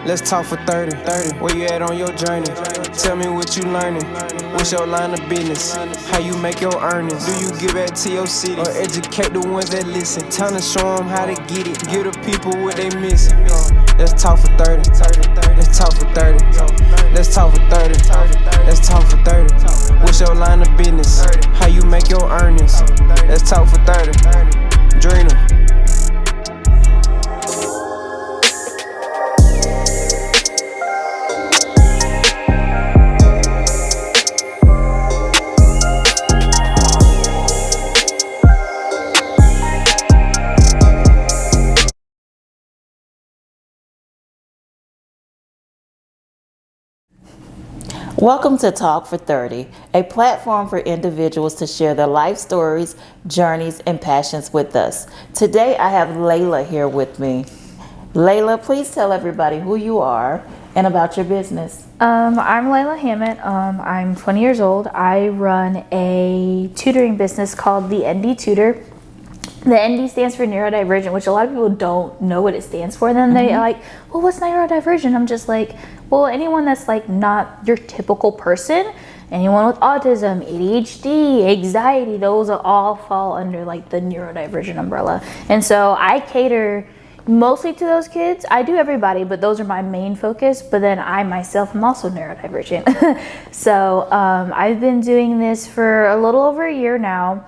Let's talk for 30. Where you at on your journey? Tell me what you learning. What's your line of business? How you make your earnings? Do you give back to your city or educate the ones that listen? Time to show them how to get it. Give the people what they missing. Let's talk for 30. Let's talk for 30. Let's talk for 30. Let's talk for 30. What's your line of business? How you make your earnings? Let's talk for 30. Drina. Welcome to Talk for 30, a platform for individuals to share their life stories, journeys, and passions with us. Today I have Layla here with me. Layla, please tell everybody who you are and about your business. I'm Layla Hammond. I'm 20 years old. I run a tutoring business called the ND Tutor. The ND stands for neurodivergent, which a lot of people don't know what it stands for. And then they're like, well, what's neurodivergent? I'm just like, well, anyone that's like not your typical person, anyone with autism, ADHD, anxiety, those all fall under like the neurodivergent umbrella. And so I cater mostly to those kids. I do everybody, but those are my main focus. But then I myself am also neurodivergent. So I've been doing this for a little over a year now.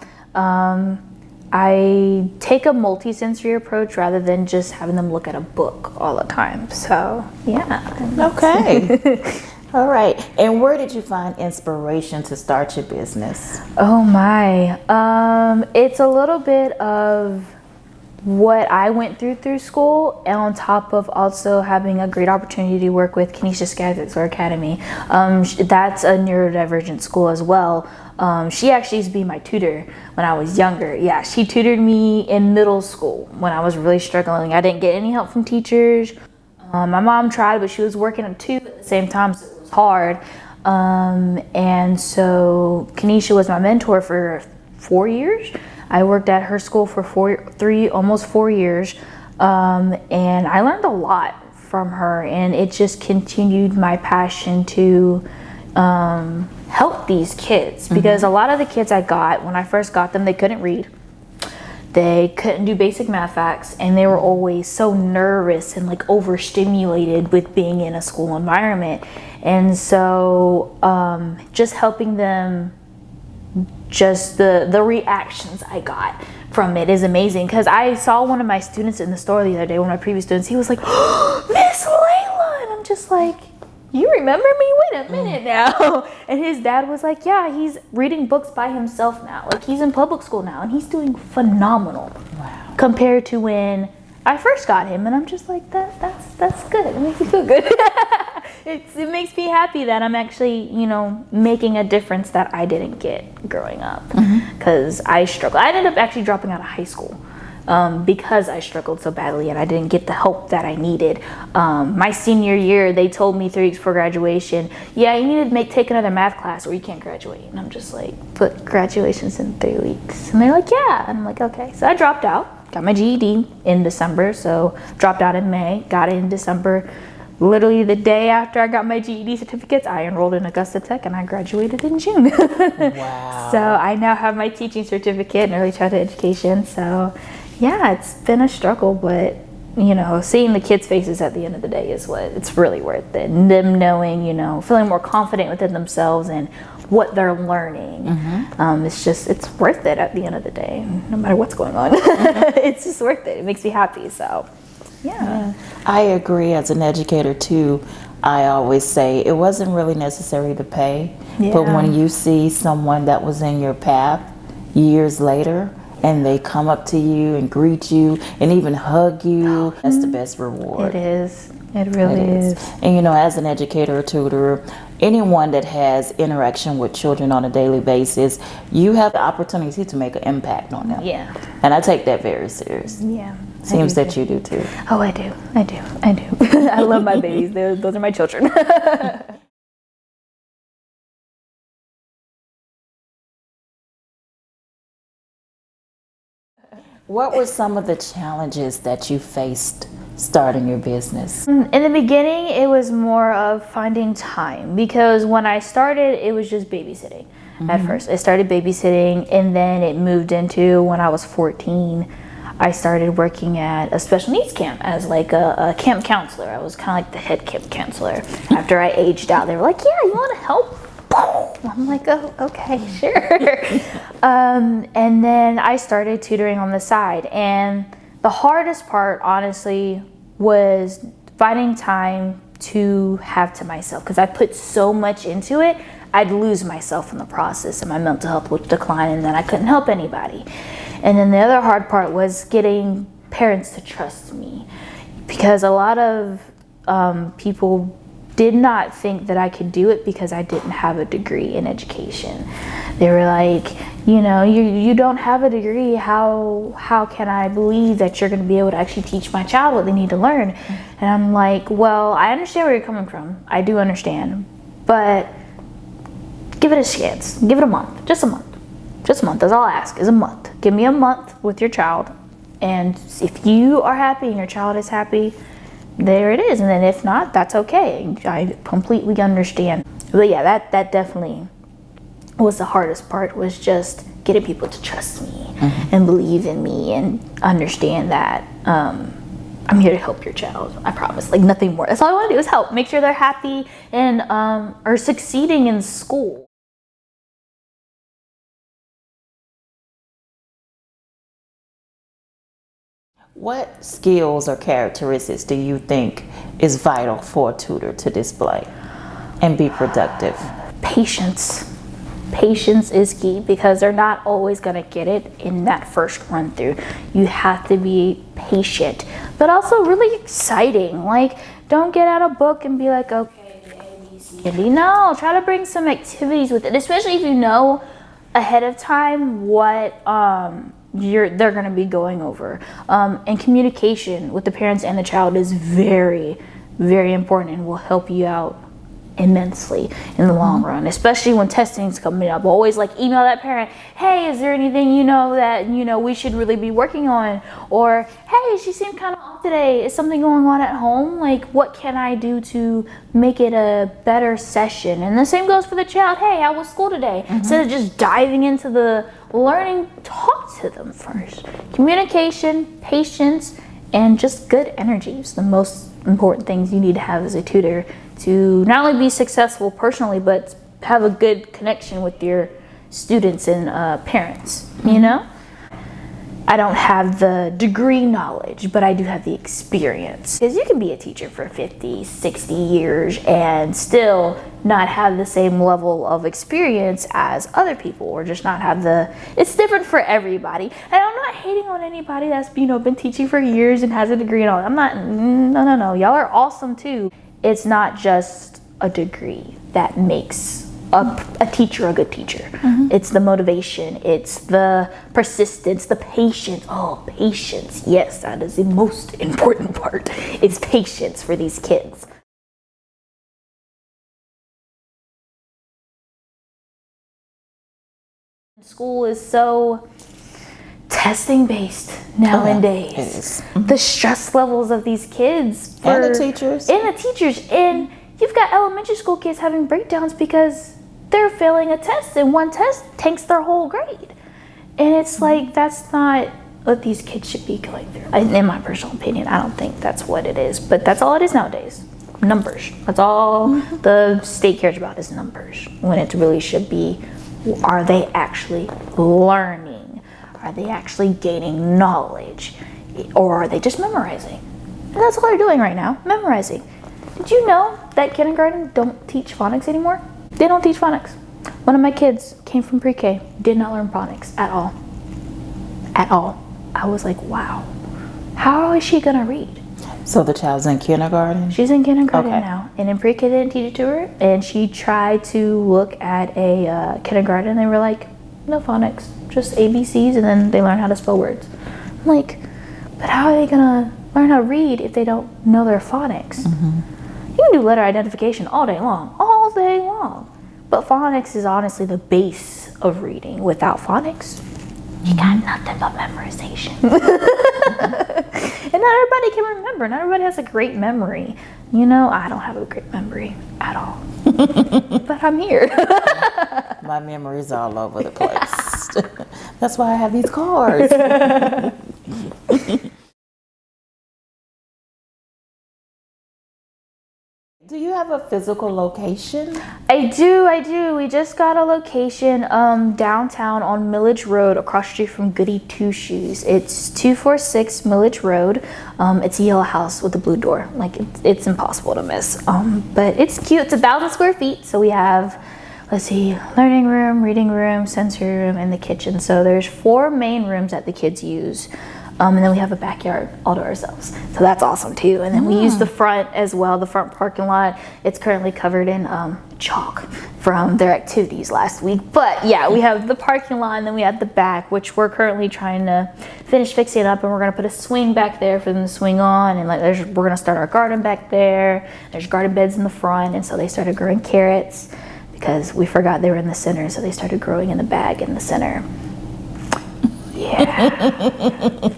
I take a multisensory approach rather than just having them look at a book all the time. So, yeah. Okay. All right. And where did you find inspiration to start your business? Oh my. It's a little bit of what I went through school, and on top of also having a great opportunity to work with Kenesha Skaggs Academy. That's a neurodivergent school as well. She actually used to be my tutor when I was younger. Yeah, she tutored me in middle school when I was really struggling. I didn't get any help from teachers. My mom tried, but she was working too at the same time, so it was hard. And so Kenesha was my mentor for 4 years. I worked at her school for almost 4 years, and I learned a lot from her, and it just continued my passion to help these kids, because a lot of the kids I got, when I first got them, they couldn't read, they couldn't do basic math facts, and they were always so nervous and like overstimulated with being in a school environment. And so just helping them, just the reactions I got from it is amazing. Because I saw one of my students in the store the other day, one of my previous students, he was like, oh, Miss Layla, and I'm just like, you remember me? Wait a minute now. And his dad was like, yeah, he's reading books by himself now. Like, he's in public school now, and he's doing phenomenal. Wow. Compared to when I first got him. And I'm just like, that's good. It makes me feel good. It makes me happy that I'm actually, making a difference that I didn't get growing up. Because I struggled. I ended up actually dropping out of high school. Because I struggled so badly and I didn't get the help that I needed. My senior year, they told me 3 weeks before graduation, yeah, you need to take another math class or you can't graduate. And I'm just like, but graduation's in 3 weeks. And they're like, yeah. And I'm like, okay. So I dropped out, got my GED in December. So dropped out in May, got it in December. Literally the day after I got my GED certificates, I enrolled in Augusta Tech and I graduated in June. Wow. So I now have my teaching certificate in early childhood education. So yeah, it's been a struggle, but seeing the kids' faces at the end of the day is what it's really worth it. And them knowing, feeling more confident within themselves and what they're learning. It's worth it at the end of the day, no matter what's going on. It's just worth it. It makes me happy. So yeah. I agree. As an educator too, I always say it wasn't really necessary to pay, but when you see someone that was in your path years later and they come up to you and greet you and even hug you, that's the best reward. It is. It really is. And as an educator or tutor, anyone that has interaction with children on a daily basis, you have the opportunity to make an impact on them. Yeah. And I take that very serious. Yeah. Seems that you do too. Oh, I do. I love my babies. Those are my children. What were some of the challenges that you faced starting your business? In the beginning, it was more of finding time, because when I started, it was just babysitting. At first, I started babysitting, and then it moved into, when I was 14, I started working at a special needs camp as like a camp counselor. I was kind of like the head camp counselor. After I aged out, they were like, yeah, you want to help? I'm like, oh, okay, sure. And then I started tutoring on the side. And the hardest part, honestly, was finding time to have to myself, because I put so much into it, I'd lose myself in the process, and my mental health would decline, and then I couldn't help anybody. And then the other hard part was getting parents to trust me, because a lot of people did not think that I could do it because I didn't have a degree in education. They were like, you know, you don't have a degree, how can I believe that you're going to be able to actually teach my child what they need to learn? And I'm like, well, I understand where you're coming from. I do understand, but give it a chance. Give it a month. Just a month. Just a month. That's all I ask, is a month. Give me a month with your child, and if you are happy and your child is happy, there it is. And then if not, that's okay. I completely understand. But yeah, that definitely was the hardest part, was just getting people to trust me and believe in me and understand that I'm here to help your child. I promise. Like, nothing more. That's all I want to do, is help. Make sure they're happy and are succeeding in school. What skills or characteristics do you think is vital for a tutor to display and be productive? Patience. Patience is key, because they're not always going to get it in that first run through. You have to be patient, but also really exciting. Like, don't get out a book and be like, okay, A, B, C, and D. No, try to bring some activities with it, especially if you know ahead of time what they're going to be going over. And communication with the parents and the child is very, very important, and will help you out immensely in the long run, especially when testing's coming up. Always like email that parent, hey, is there anything that we should really be working on? Or, hey, she seemed kind of off today. Is something going on at home? Like, what can I do to make it a better session? And the same goes for the child. Hey, how was school today? Instead of just diving into the learning, talk to them first. Communication, patience, and just good energy is the most important things you need to have as a tutor to not only be successful personally, but have a good connection with your students and parents, you know? I don't have the degree knowledge, but I do have the experience. Because you can be a teacher for 50, 60 years and still not have the same level of experience as other people, or just not have it's different for everybody. And I'm not hating on anybody that's, been teaching for years and has a degree and all. I'm not, no. Y'all are awesome too. It's not just a degree that makes a teacher a good teacher. It's the motivation, it's the persistence, the patience. Oh, patience. Yes, that is the most important part. It's patience for these kids. School is so testing based nowadays. The stress levels of these kids and the teachers. And you've got elementary school kids having breakdowns because they're failing a test, and one test tanks their whole grade. And it's like, that's not what these kids should be going through. In my personal opinion, I don't think that's what it is, but that's all it is nowadays. Numbers. That's all the state cares about, is numbers, when it really should be, are they actually learning? Are they actually gaining knowledge? Or are they just memorizing? And that's all they're doing right now, memorizing. Did you know that kindergarten don't teach phonics anymore? They don't teach phonics. One of my kids came from pre-K, did not learn phonics at all. At all. I was like, wow, how is she gonna read? So the child's in kindergarten? She's in kindergarten now. And in pre-K they didn't teach it to her. And she tried to look at a kindergarten, and they were like, no phonics, just ABCs, and then they learn how to spell words. I'm like, but how are they gonna learn how to read if they don't know their phonics? You can do letter identification all day long. But phonics is honestly the base of reading. Without phonics, you got nothing but memorization. And not everybody can remember. Not everybody has a great memory. You know, I don't have a great memory at all. But I'm here. My memory's all over the place. That's why I have these cards. Do you have a physical location? I do. We just got a location downtown on Millage Road across the street from Goody Two Shoes. It's 246 Millage Road. It's a yellow house with a blue door. Like, it's impossible to miss. But it's cute. It's 1,000 square feet. So we have, let's see, learning room, reading room, sensory room, and the kitchen. So there's 4 main rooms that the kids use. And then we have a backyard all to ourselves. So that's awesome too. And then we use the front as well, the front parking lot. It's currently covered in chalk from their activities last week. But yeah, we have the parking lot, and then we have the back, which we're currently trying to finish fixing up. And we're gonna put a swing back there for them to swing on. And like, we're gonna start our garden back there. There's garden beds in the front. And so they started growing carrots because we forgot they were in the center. So they started growing in the bag in the center. Yeah.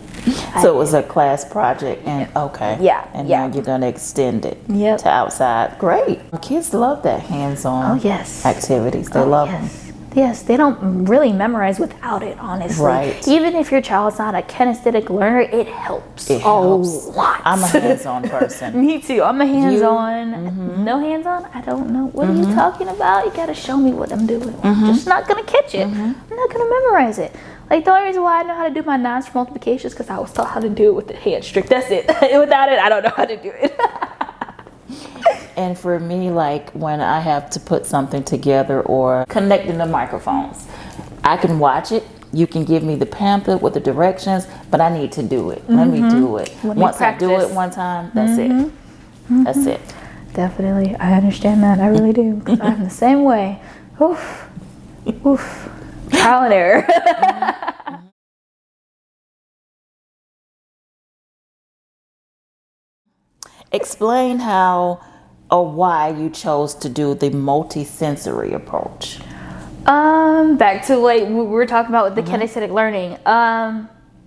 So it was a class project, and okay. Yeah, And yeah. now you're gonna extend it Yep. to outside. Great. Kids love that hands-on yes. activities. They love them. Yes, they don't really memorize without it, honestly. Right. Even if your child's not a kinesthetic learner, it helps It helps. a lot. I'm a hands-on person. Me too. I'm a hands-on. No hands-on? I don't know. What are you talking about? You gotta show me what I'm doing. I'm just not gonna catch it. I'm not gonna memorize it. Like, the only reason why I know how to do my nines for multiplication is because I was taught how to do it with the hand strict. That's it. Without it, I don't know how to do it. And for me, like when I have to put something together or connecting the microphones, I can watch it. You can give me the pamphlet with the directions, but I need to do it. Let me do it. Once I do it one time, that's it. That's it. Definitely. I understand that. I really do. 'Cause I'm the same way. Oof. Oof. Trial and error. Explain how or why you chose to do the multisensory approach. Back to like we were talking about with the kinesthetic learning.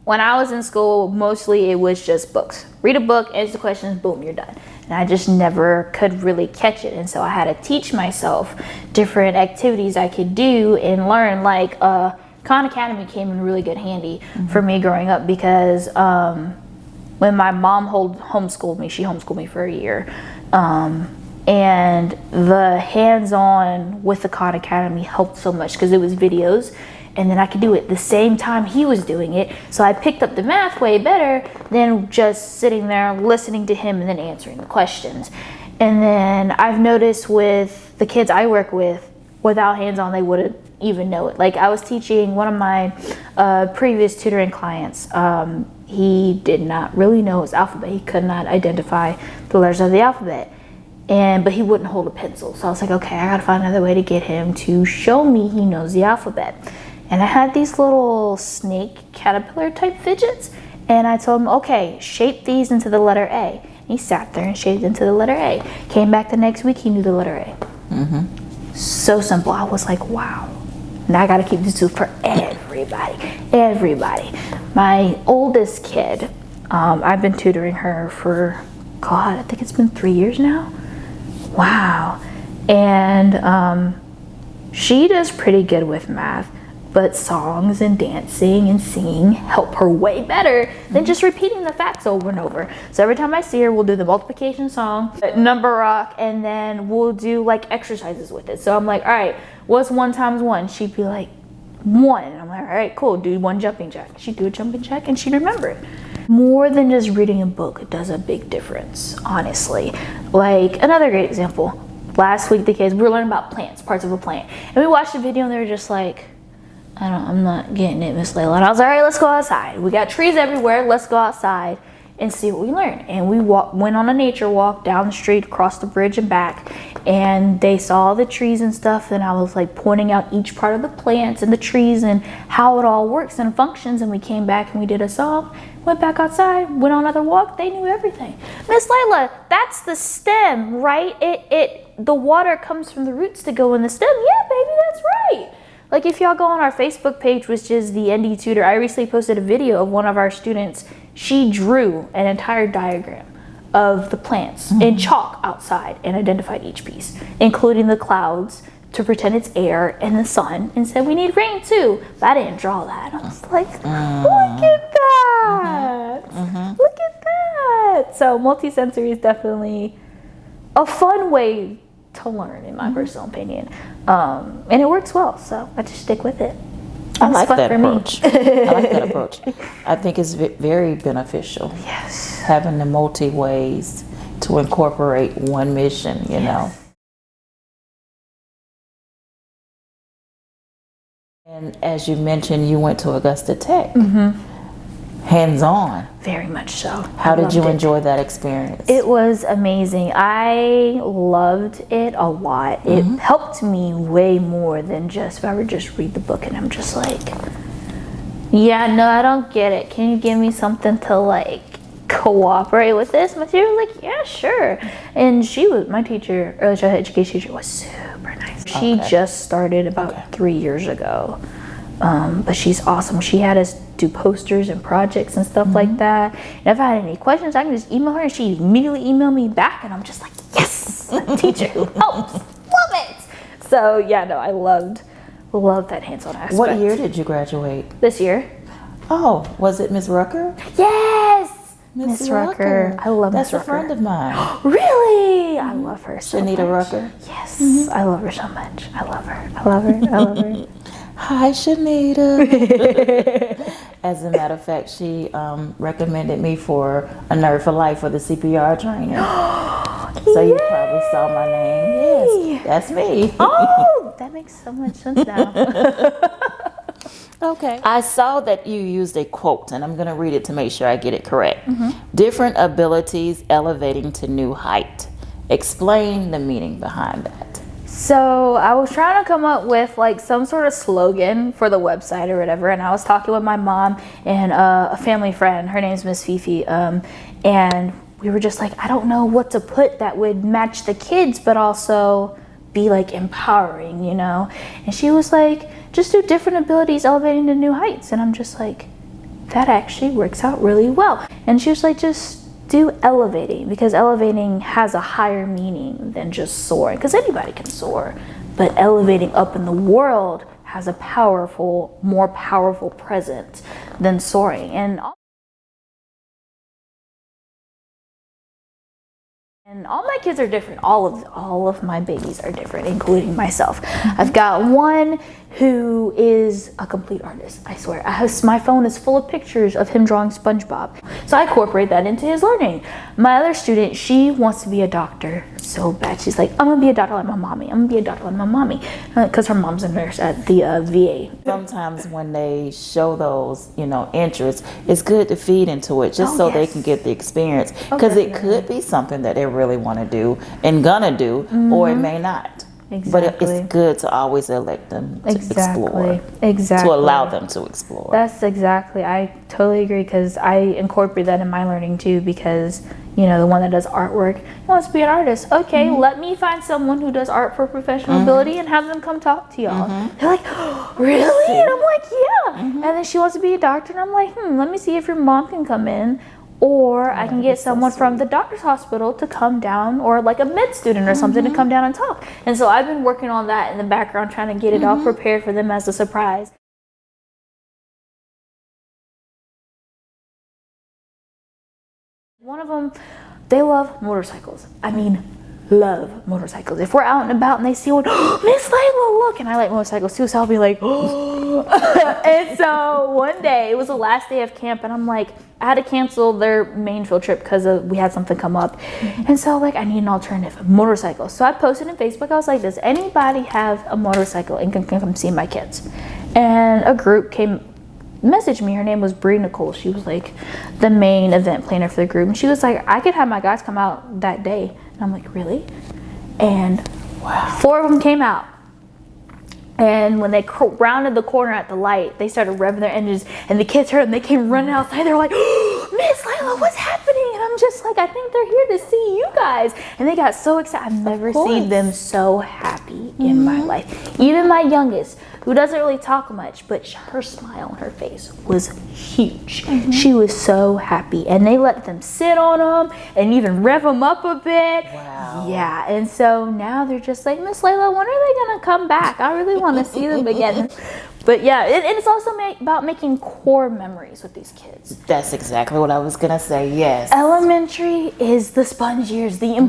When I was in school, mostly it was just books. Read a book, answer questions, boom, you're done. And I just never could really catch it. And so I had to teach myself different activities I could do and learn. Like Khan Academy came in really good handy for me growing up because when my mom homeschooled me, she homeschooled me for a year. And the hands-on with the Khan Academy helped so much because it was videos, and then I could do it the same time he was doing it. So I picked up the math way better than just sitting there listening to him and then answering the questions. And then I've noticed with the kids I work with, without hands-on, they wouldn't even know it. Like I was teaching one of my previous tutoring clients. He did not really know his alphabet. He could not identify the letters of the alphabet. But he wouldn't hold a pencil. So I was like, okay, I gotta find another way to get him to show me he knows the alphabet. And I had these little snake caterpillar type fidgets. And I told him, okay, shape these into the letter A. And he sat there and shaped into the letter A. Came back the next week, he knew the letter A. So simple. I was like, wow. Now I gotta keep this too for everybody. My oldest kid, I've been tutoring her for, God, I think it's been 3 years now. Wow. And she does pretty good with math, but songs and dancing and singing help her way better than just repeating the facts over and over. So every time I see her, we'll do the multiplication song, number rock, and then we'll do like exercises with it. So I'm like, all right, what's 1 times 1? She'd be like, 1. And I'm like, all right, cool, do 1 jumping jack. She'd do a jumping jack and she'd remember it. More than just reading a book, it does a big difference, honestly. Like another great example, last week the kids, we were learning about plants, parts of a plant. And we watched the video and they were just like, I'm not getting it, Miss Layla. And I was like, all right, let's go outside. We got trees everywhere, let's go outside and see what we learn. And we went on a nature walk down the street, across the bridge and back, and they saw the trees and stuff, and I was like pointing out each part of the plants and the trees and how it all works and functions. And we came back and we did a song, went back outside, went on another walk. They knew everything. Miss Layla, that's the stem, right? The water comes from the roots to go in the stem. Yeah, baby, that's right. Like if y'all go on our Facebook page, which is the ND Tutor, I recently posted a video of one of our students she drew an entire diagram of the plants in chalk outside and identified each piece, including the clouds to pretend it's air and the sun, and said we need rain too. But I didn't draw that. I was like, look at that. Look at that. So multisensory is definitely a fun way to learn, in my personal opinion. And it works well, so I just stick with it. I like that approach. I like that approach. I think it's very beneficial. Yes. Having the multi ways to incorporate one mission, you know. And as you mentioned, you went to Augusta Tech. Hands-on. Very much so. How did you enjoy that experience? It was amazing. I loved it a lot. It helped me way more than just if I would just read the book and I'm just like, yeah, no, I don't get it. Can you give me something to like cooperate with this? My teacher was like, yeah, sure. And she was, my teacher, early childhood education teacher, was super nice. She just started about 3 years ago. But she's awesome. She had us do posters and projects and stuff like that. And if I had any questions, I can just email her and she immediately emailed me back and I'm just like, yes, a teacher who helps. Love it. So yeah, no, I loved that hands-on aspect. What year did you graduate? This year. Oh, was it Miss Rucker? Yes, Miss Rucker. I love Miss Rucker. That's a friend of mine. Really? I love her so much. Shanita Rucker? Yes, I love her so much. I love her. I love her. I love her. Hi, Shanita. As a matter of fact, she recommended me for a Nerd for Life for the CPR training. So you probably saw my name. Yes, that's me. Oh, that makes so much sense now. Okay. I saw that you used a quote, and I'm going to read it to make sure I get it correct. Different abilities elevating to new height. Explain the meaning behind that. So I was trying to come up with like some sort of slogan for the website or whatever, and I was talking with my mom and a family friend. Her name's Miss Fifi, and we were just like, I don't know what to put that would match the kids but also be like empowering, you know. And she was like, just do different abilities elevating to new heights. And I'm just like, that actually works out really well. And she was like, just do elevating, because elevating has a higher meaning than just soaring, because anybody can soar, but elevating up in the world has a more powerful presence than soaring. And all my kids are different. All of my babies are different, including myself. I've got one who is a complete artist, I swear. My phone is full of pictures of him drawing SpongeBob. So I incorporate that into his learning. My other student, she wants to be a doctor so bad. She's like, I'm gonna be a doctor like my mommy. I'm gonna be a doctor like my mommy. Because her mom's a nurse at the VA. Sometimes when they show those, interests, it's good to feed into it just so they can get the experience. Because it could be something that they really want to do and gonna do, or it may not. Exactly. But it's good to always elect them to explore. Exactly. To allow them to explore. That's exactly. I totally agree, because I incorporate that in my learning too, because the one that does artwork wants to be an artist. Okay, let me find someone who does art for professional ability and have them come talk to y'all. They're like, oh, really? And I'm like, yeah. And then she wants to be a doctor, and I'm like, let me see if your mom can come in. Or I can get someone from the doctor's hospital to come down, or like a med student or something to come down and talk. And so I've been working on that in the background, trying to get it all prepared for them as a surprise. One of them, they love motorcycles. I mean, love motorcycles. If we're out and about and they see one, oh, Miss Layla, look, and I like motorcycles too, so I'll be like, oh. And so one day, it was the last day of camp, and I'm like, I had to cancel their main field trip because we had something come up. And so I need an alternative, a motorcycle. So I posted on Facebook, I was like, does anybody have a motorcycle and can come see my kids? And a group messaged me. Her name was Bree Nicole. She was like the main event planner for the group. And she was like, I could have my guys come out that day. And I'm like, really? And 4 of them came out. And when they rounded the corner at the light, they started revving their engines, and the kids heard them. They came running outside. They were like, oh, Miss Lila, what's happening? And I'm just like, I think they're here to see you guys. And they got so excited. I've never seen them so happy in my life. Even my youngest, who doesn't really talk much, but her smile on her face was huge. She was so happy, and they let them sit on them and even rev them up a bit. Wow. Yeah, and so now they're just like, Miss Layla, when are they gonna come back? I really want to see them again. But yeah, and it's also about making core memories with these kids. That's exactly what I was gonna say. Yes. Elementary is the sponge years, the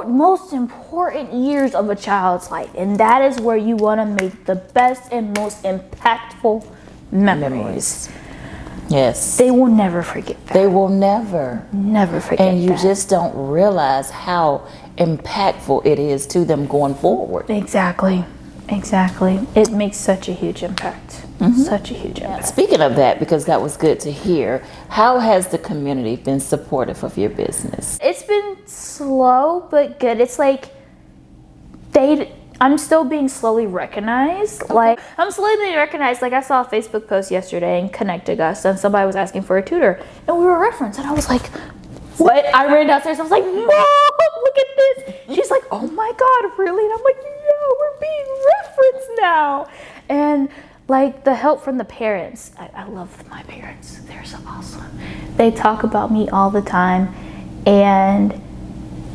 most important years of a child's life, and that is where you want to make the best and most impactful memories. Yes. They will never forget that. They will never forget And you that. just don't realize how impactful it is to them going forward. Exactly. It makes such a huge impact. Such a huge impact. Speaking of that, because that was good to hear, how has the community been supportive of your business? It's been slow but good. It's like I'm still being slowly recognized. Like I'm slowly being recognized. Like I saw a Facebook post yesterday in Connect Augusta, and somebody was asking for a tutor, and we were referenced, and I was like, what? I ran downstairs. I was like, Mom, look at this. She's like, oh my God, really? And I'm like, yeah, we're being referenced now. And like the help from the parents. I love my parents. They're so awesome. They talk about me all the time, and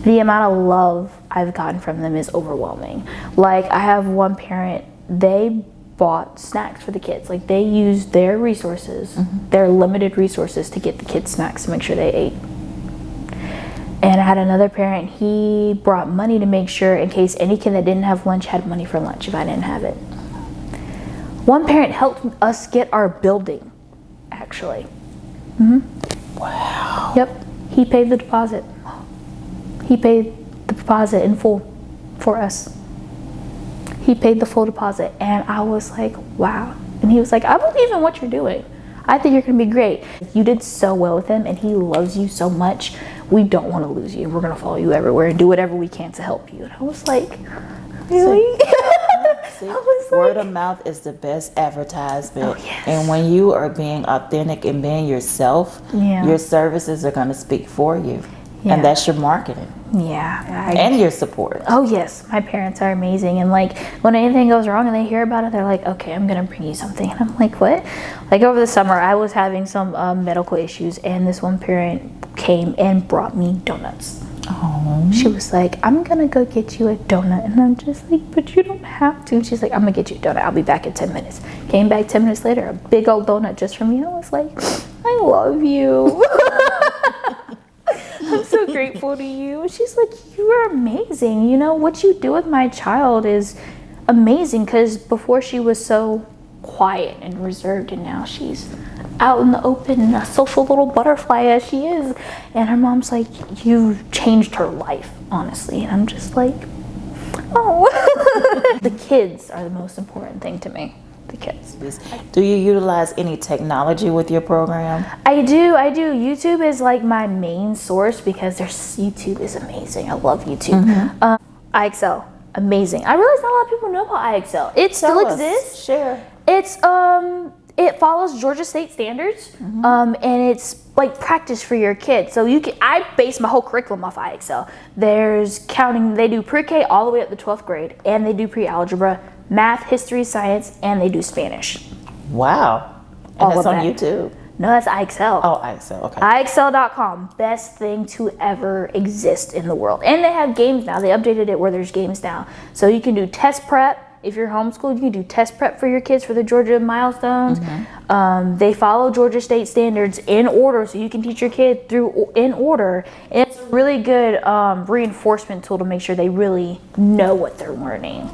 the amount of love I've gotten from them is overwhelming. Like I have one parent, they bought snacks for the kids. Like they used their resources, their limited resources, to get the kids snacks to make sure they ate. And I had another parent, he brought money to make sure in case any kid that didn't have lunch had money for lunch if I didn't have it. One parent helped us get our building, actually. Wow. Yep, he paid the deposit. He paid the deposit in full for us. He paid the full deposit, and I was like, wow. And he was like, I believe in what you're doing. I think you're gonna be great. You did so well with him, and he loves you so much. We don't want to lose you. We're gonna follow you everywhere and do whatever we can to help you. And I was like, really? See, word of mouth is the best advertisement. Oh, yes. And when you are being authentic and being yourself, your services are going to speak for you. And that's your marketing. Yeah. And your support. Oh yes, my parents are amazing, and like when anything goes wrong and they hear about it, they're like, okay, I'm gonna bring you something. And I'm like, what? Like over the summer I was having some medical issues, and this one parent came and brought me donuts. Oh. She was like, I'm gonna go get you a donut. And I'm just like, but you don't have to. And she's like, I'm gonna get you a donut, I'll be back in 10 minutes. Came back 10 minutes later, a big old donut just for me. I was like, I love you. I'm so grateful to you. And she's like, you are amazing. You know, what you do with my child is amazing, because before she was so quiet and reserved, and now she's out in the open, a social little butterfly as she is. And her mom's like, you've changed her life, honestly. And I'm just like, oh. The kids are the most important thing to me. The kids. Do you utilize any technology with your program? I do. YouTube is like my main source, because YouTube is amazing. I love YouTube. iExcel, amazing. I realize not a lot of people know about iExcel. It still exists. Share. It's it follows Georgia state standards, and it's like practice for your kids. So I base my whole curriculum off iExcel. There's counting. They do pre-K all the way up to 12th grade, and they do pre-algebra, math, history, science, and they do Spanish. Wow. And All that's of on that. YouTube. No, that's iExcel. Oh, iExcel. Okay. iExcel.com, best thing to ever exist in the world. And they have games now. They updated it where there's games now. So you can do test prep. If you're homeschooled, you can do test prep for your kids for the Georgia milestones. They follow Georgia state standards in order, so you can teach your kid in order. And it's a really good reinforcement tool to make sure they really know what they're learning.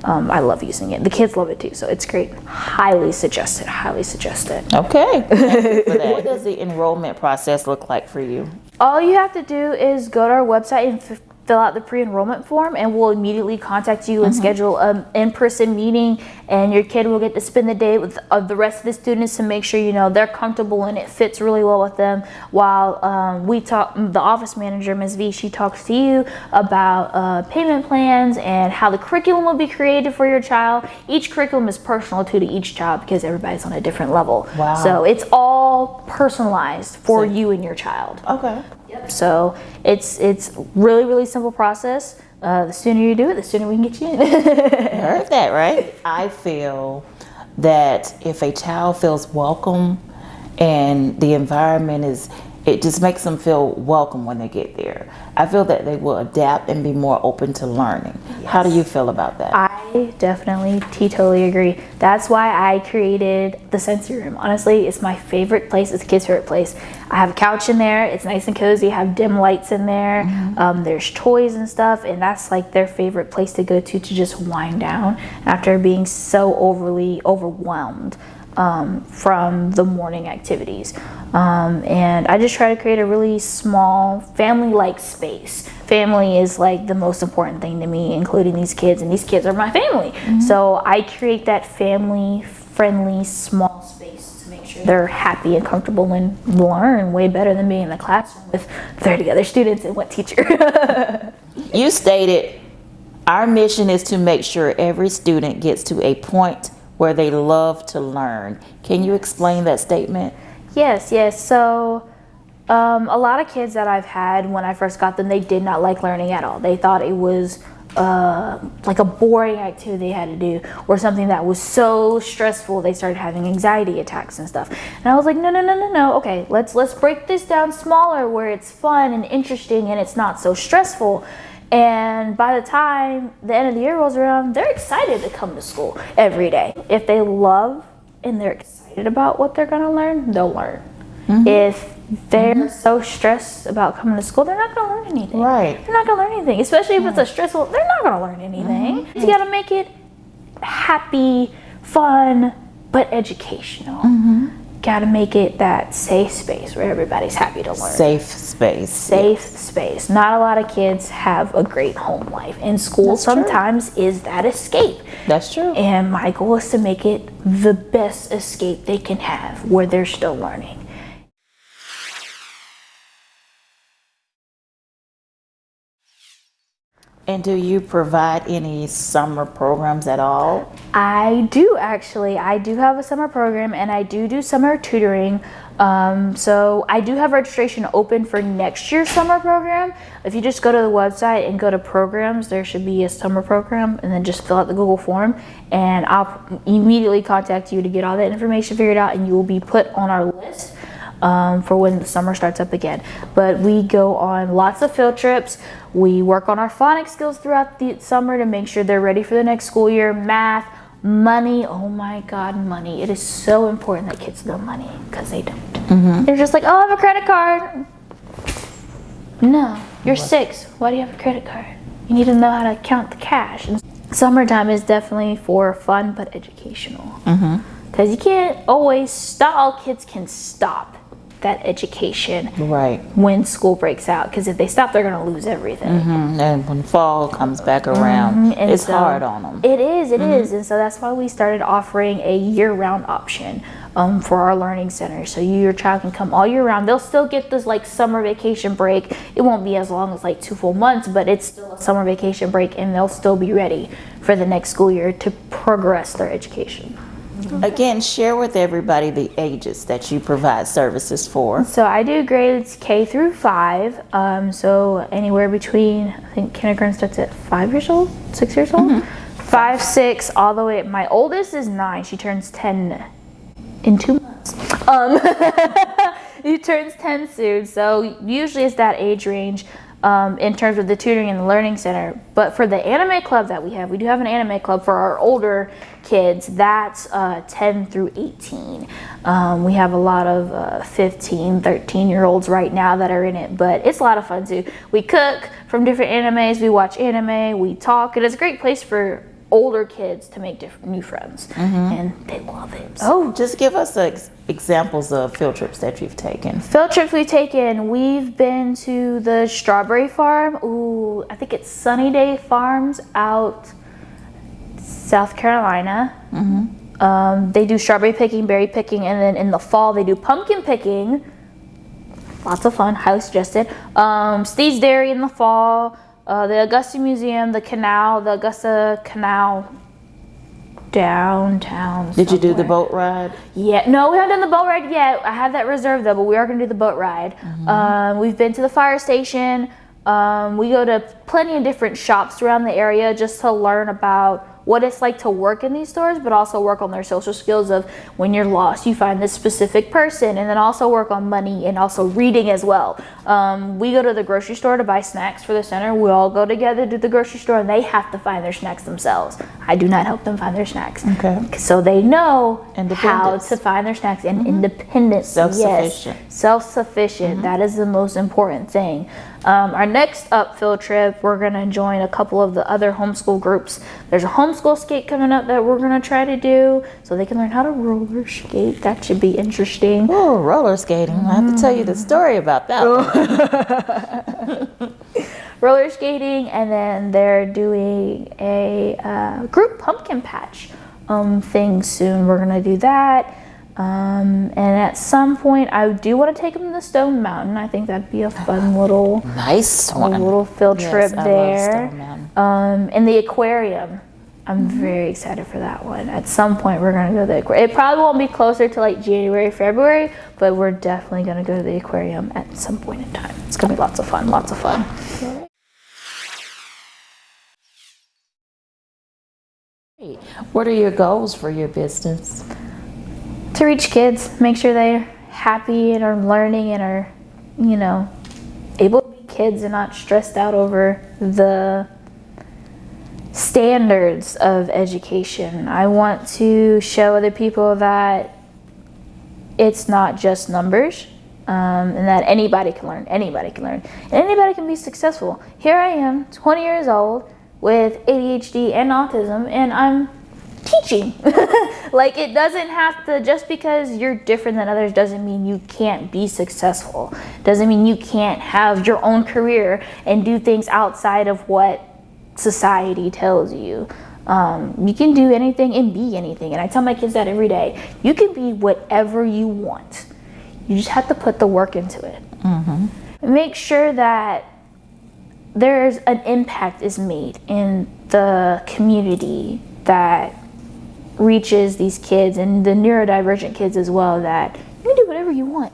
I love using it. The kids love it too, so it's great. Highly suggest it. Highly suggest it. Okay. Thank you for that. What does the enrollment process look like for you? All you have to do is go to our website and fill out the pre-enrollment form, and we'll immediately contact you and schedule an in-person meeting, and your kid will get to spend the day with the rest of the students to make sure they're comfortable and it fits really well with them, while the office manager, Ms. V, she talks to you about payment plans and how the curriculum will be created for your child. Each curriculum is personal to each child, because everybody's on a different level. Wow. So it's all personalized for you and your child. Okay. So it's really, really simple process. The sooner you do it, the sooner we can get you in. Heard that, right? I feel that if a child feels welcome and the environment is, it just makes them feel welcome when they get there, I feel that they will adapt and be more open to learning. Yes. How do you feel about that? I definitely totally agree. That's why I created the sensory room. Honestly, it's my favorite place. It's a kid's favorite place. I have a couch in there. It's nice and cozy. I have dim lights in there. There's toys and stuff, and that's like their favorite place to go to just wind down after being so overly overwhelmed from the morning activities. And I just try to create a really small family-like space. Family is like the most important thing to me, including these kids, and these kids are my family. So I create that family-friendly small space to make sure they're happy and comfortable and learn way better than being in the classroom with 30 other students and one teacher. You stated, our mission is to make sure every student gets to a point where they love to learn. Can you explain that statement? Yes. So a lot of kids that I've had when I first got them, they did not like learning at all. They thought it was like a boring activity they had to do, or something that was so stressful they started having anxiety attacks and stuff. And I was like, no. Okay, let's break this down smaller where it's fun and interesting and it's not so stressful. And by the time the end of the year rolls around, they're excited to come to school every day. If they love and they're excited about what they're going to learn, they'll learn. If they're so stressed about coming to school, they're not going to learn anything. Right. They're not going to learn anything, especially if it's a stressful, they're not going to learn anything. You got to make it happy, fun, but educational. Got to make it that safe space where everybody's happy to learn. Safe space. Safe space. Not a lot of kids have a great home life, and school sometimes is that escape. That's true. And my goal is to make it the best escape they can have where they're still learning. And do you provide any summer programs at all? I do actually. I do have a summer program, and I do summer tutoring. So I do have registration open for next year's summer program. If you just go to the website and go to programs, there should be a summer program, and then just fill out the Google form, and I'll immediately contact you to get all that information figured out, and you will be put on our list for when the summer starts up again. But we go on lots of field trips. We work on our phonics skills throughout the summer to make sure they're ready for the next school year. Math, money, oh my God, money. It is so important that kids know money, because they don't. They're just like, oh, I have a credit card. No, you're 6. Why do you have a credit card? You need to know how to count the cash. And summertime is definitely for fun but educational. Because you can't always stop. All kids can stop that education when school breaks out, because if they stop, they're going to lose everything. And when fall comes back around, it's hard on them. It is. And so that's why we started offering a year-round option for our learning center. So your child can come all year round. They'll still get this like summer vacation break. It won't be as long as like 2 full months, but it's still a summer vacation break, and they'll still be ready for the next school year to progress their education. Again, share with everybody the ages that you provide services for. So I do grades K through 5. So anywhere between, I think kindergarten starts at 5 years old, 6 years old, 5, 6, all the way. My oldest is 9. She turns 10 in 2 months. She turns 10 soon. So usually it's that age range. In terms of the tutoring and the learning center. But for the anime club that we do have an anime club for our older kids. That's 10 through 18. We have a lot of 15, 13-year-olds right now that are in it, but it's a lot of fun too. We cook from different animes, we watch anime, we talk. It is a great place for older kids to make new friends, and they love it. Oh, just give us examples of field trips that you've taken. Field trips we've taken, we've been to the strawberry farm. Ooh, I think it's Sunny Day Farms out South Carolina. They do strawberry picking, berry picking, and then in the fall they do pumpkin picking. Lots of fun, highly suggested. Steve's Dairy in the fall. The Augusta Museum, the Augusta Canal downtown. Did you do the boat ride? Yeah, no, we haven't done the boat ride yet. I have that reserved though, but we are going to do the boat ride. We've been to the fire station. We go to plenty of different shops around the area just to learn about what it's like to work in these stores, but also work on their social skills of when you're lost, you find this specific person, and then also work on money and also reading as well. We go to the grocery store to buy snacks for the center. We all go together to the grocery store, and they have to find their snacks themselves. I do not help them find their snacks. Okay. So they know how to find their snacks, and independence. Self-sufficient. Yes, self-sufficient. That is the most important thing. Our next field trip, we're going to join a couple of the other homeschool groups. There's a homeschool skate coming up that we're going to try to do so they can learn how to roller skate. That should be interesting. Oh, roller skating. I have to tell you the story about that one. Roller skating, and then they're doing a group pumpkin patch thing soon. We're going to do that. And at some point, I do want to take them to the Stone Mountain. I think that'd be a fun little nice one. A little field trip I there. love Stone Mountain. And the aquarium. I'm very excited for that one. At some point, we're gonna go to the aquarium. It probably won't be closer to like January, February, but we're definitely gonna go to the aquarium at some point in time. It's gonna be lots of fun. Lots of fun. What are your goals for your business? To reach kids, make sure they're happy and are learning and are, able to be kids and not stressed out over the standards of education. I want to show other people that it's not just numbers, and that anybody can learn, and anybody can be successful. Here I am, 20 years old, with ADHD and autism, and I'm teaching. Like, it doesn't have to, just because you're different than others doesn't mean you can't be successful. Doesn't mean you can't have your own career and do things outside of what society tells you. You can do anything and be anything, and I tell my kids that every day. You can be whatever you want. You just have to put the work into it. Make sure that there's an impact is made in the community that reaches these kids and the neurodivergent kids as well, that you can do whatever you want.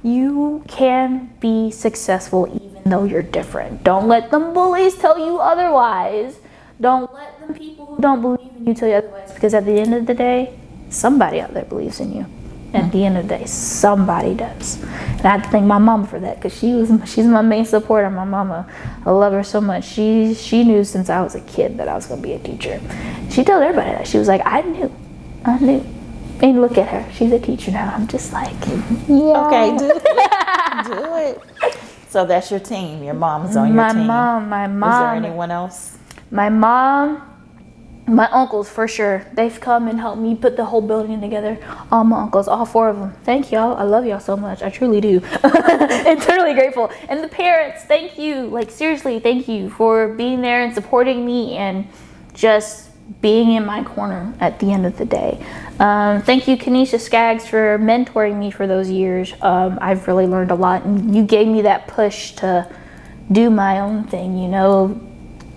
You can be successful even though you're different. Don't let them bullies tell you otherwise. Don't let them people who don't believe in you tell you otherwise, because at the end of the day, somebody out there believes in you. At the end of the day, somebody does. And I have to thank my mama for that, because she's my main supporter. My mama, I love her so much. She knew since I was a kid that I was going to be a teacher. She told everybody that. She was like, I knew. And look at her. She's a teacher now. I'm just like, yeah. Okay, do it. Do it. So that's your team. Your mom's on your team. My mom. Is there anyone else? My mom. My uncles, for sure. They've come and helped me put the whole building together. All my uncles, all 4 of them. Thank y'all. I love y'all so much. I truly do. Eternally grateful. And the parents, thank you. Like, seriously, thank you for being there and supporting me and just being in my corner at the end of the day. Thank you, Kenesha Skaggs, for mentoring me for those years. I've really learned a lot, and you gave me that push to do my own thing,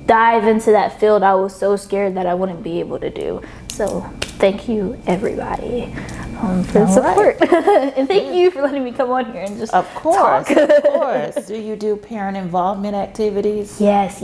dive into that field I was so scared that I wouldn't be able to do. So thank you, everybody, for the support. And thank you for letting me come on here and just talk. Of course. Do you do parent involvement activities? Yes.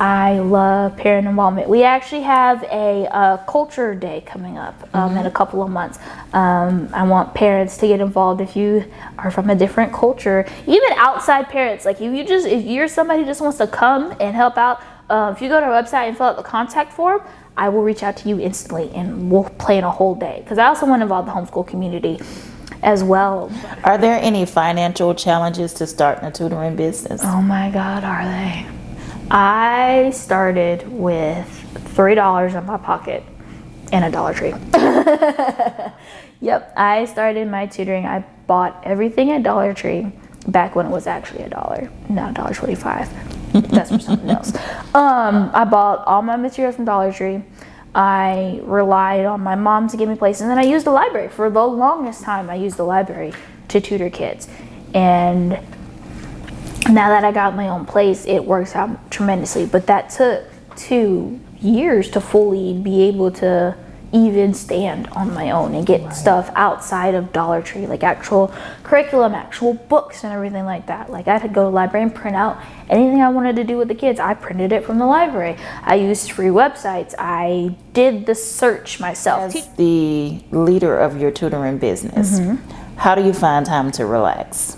I love parent involvement. We actually have a culture day coming up in a couple of months. I want parents to get involved. If you are from a different culture, even outside parents, like if you're somebody who just wants to come and help out, if you go to our website and fill out the contact form, I will reach out to you instantly and we'll plan a whole day, because I also want to involve the homeschool community as well. Are there any financial challenges to starting a tutoring business? Oh my God, are they? I started with $3 in my pocket and a Dollar Tree. Yep, I started my tutoring. I bought everything at Dollar Tree back when it was actually $1, now $1.25. That's for something else. I bought all my materials from Dollar Tree. I relied on my mom to give me places, and then I used the library. For the longest time, I used the library to tutor kids. And now that I got my own place, it works out tremendously. But that took 2 years to fully be able to, even stand on my own and get stuff outside of Dollar Tree, like actual curriculum, actual books and everything like that. Like I had to go to the library and print out anything I wanted to do with the kids. I printed it from the library. I used free websites. I did the search myself. As the leader of your tutoring business, how do you find time to relax?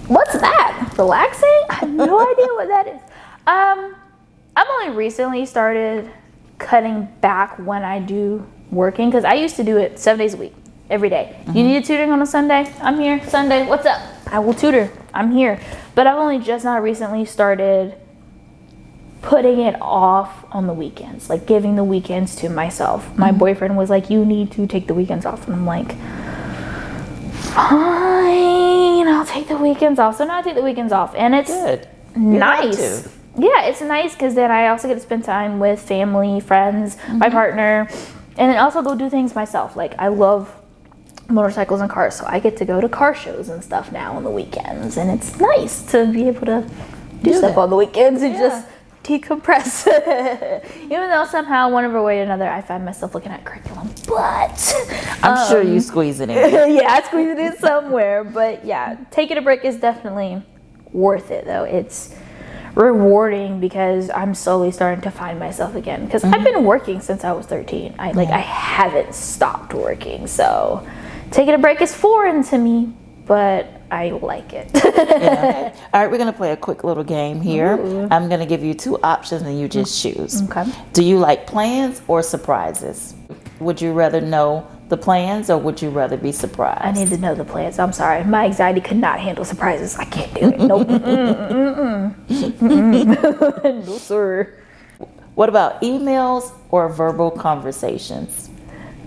What's that? Relaxing? I have no idea what that is. I've only recently started cutting back when I do working, because I used to do it 7 days a week, every day. You need a tutoring on a Sunday? I'm here. Sunday, what's up? I will tutor. I'm here. But I've only just now recently started putting it off on the weekends, like giving the weekends to myself. My boyfriend was like, you need to take the weekends off. And I'm like, fine, I'll take the weekends off. So now I take the weekends off, and it's Good. nice. Yeah, it's nice because then I also get to spend time with family, friends, my partner, and then also go do things myself. Like I love motorcycles and cars, so I get to go to car shows and stuff now on the weekends, and it's nice to be able to do stuff on the weekends and just decompress. Even though somehow, one way or another, I find myself looking at curriculum, but I'm sure you squeeze it in. yeah, I squeeze it in somewhere. But yeah, taking a break is definitely worth it, though. It's rewarding because I'm slowly starting to find myself again, because I've been working since I was 13. I haven't stopped working, so taking a break is foreign to me, but I like it. Okay. All right, we're going to play a quick little game here. I'm going to give you two options and you just choose. Okay. Do you like plans or surprises? Would you rather know the plans or would you rather be surprised? I need to know the plans. I'm sorry. My anxiety could not handle surprises. I can't do it. Nope. No, sir. What about emails or verbal conversations?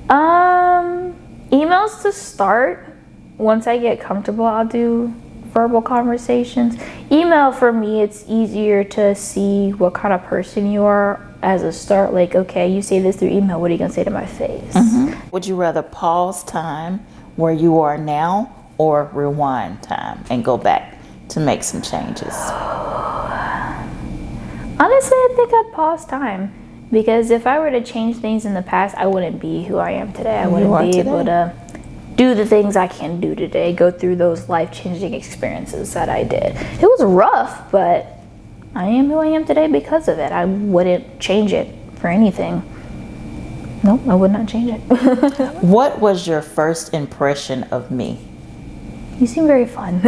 Emails to start. Once I get comfortable, I'll do verbal conversations. Email, for me, it's easier to see what kind of person you are as a start. Like, okay, you say this through email, what are you gonna say to my face? Would you rather pause time where you are now or rewind time and go back to make some changes? Honestly, I think I'd pause time, because if I were to change things in the past, I wouldn't be who I am today. I wouldn't be able to do the things I can do today, go through those life-changing experiences that I did. It was rough, but I am who I am today because of it. I wouldn't change it for anything. Nope, I would not change it. What was your first impression of me? You seem very fun.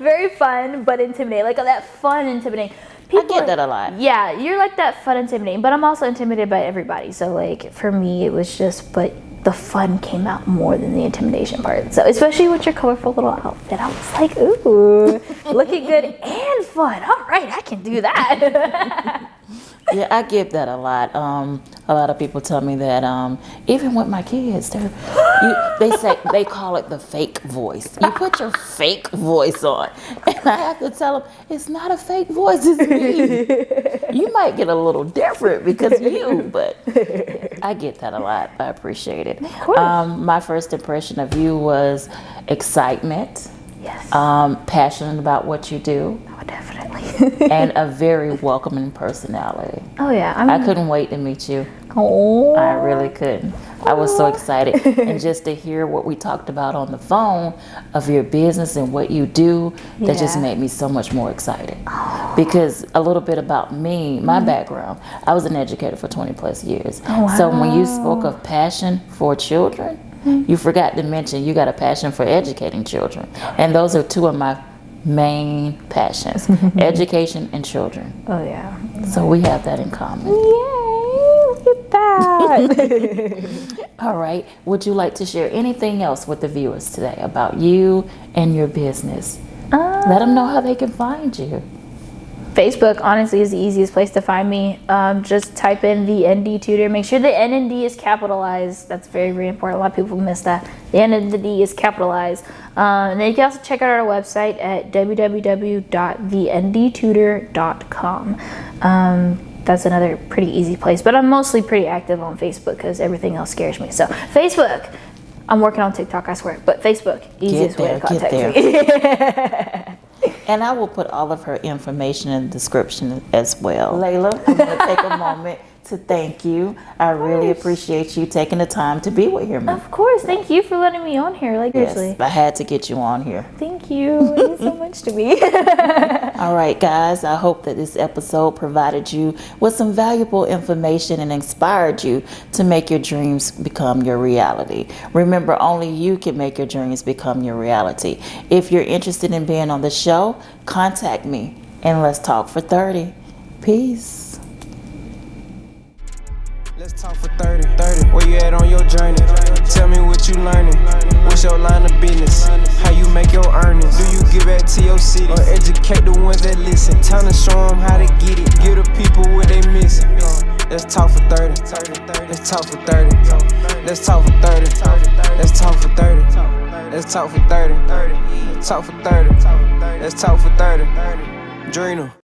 Very fun, but intimidating. Like that fun, intimidating. I get that a lot. Yeah, you're like that fun, intimidating, but I'm also intimidated by everybody. So like for me, it was just, but the fun came out more than the intimidation part. So especially with your colorful little outfit, I was like, ooh, looking good and fun. All right, I can do that. Yeah, I get that a lot. A lot of people tell me that even with my kids, they call it the fake voice. You put your fake voice on, and I have to tell them it's not a fake voice. It's me. You might get a little different because of you, but I get that a lot. I appreciate it. Of course. My first impression of you was excitement. Yes. Passionate about what you do. Oh, definitely. And a very welcoming personality. Oh yeah. I couldn't wait to meet you. Oh. I really couldn't. I was so excited. And just to hear what we talked about on the phone of your business and what you do, that just made me so much more excited. Because a little bit about me, my background, I was an educator for 20 plus years. Oh, wow. So when you spoke of passion for children, you forgot to mention you got a passion for educating children. And those are two of my main passions, education and children. Oh yeah. So we have that in common. Yay, look at that. All right. Would you like to share anything else with the viewers today about you and your business? Let them know how they can find you. Facebook, honestly, is the easiest place to find me. Just type in the ND Tutor. Make sure the N and D is capitalized. That's very, very important. A lot of people miss that. The N and the D is capitalized. And then you can also check out our website at www.thendtutor.com. That's another pretty easy place. But I'm mostly pretty active on Facebook because everything else scares me. So Facebook. I'm working on TikTok, I swear. But Facebook, easiest way to contact me. And I will put all of her information in the description as well. Layla, I'm going to take a moment to thank you. I really appreciate you taking the time to be with me. Of course. Thank you for letting me on here. Like, seriously. Yes, I had to get you on here. Thank you. It means so much to me. All right, guys. I hope that this episode provided you with some valuable information and inspired you to make your dreams become your reality. Remember, only you can make your dreams become your reality. If you're interested in being on the show, contact me and let's talk for 30. Peace. Let's talk for 30. Where you at on your journey? Tell me what you learning. What's your line of business? How you make your earnings? Do you give back to your city or educate the ones that listen? Time to show them how to get it. Give the people what they missing. Let's talk for 30. Let's talk for 30. Let's talk for 30. Let's talk for 30. Let's talk for 30. Let's talk for 30. Let's talk for 30. Drina.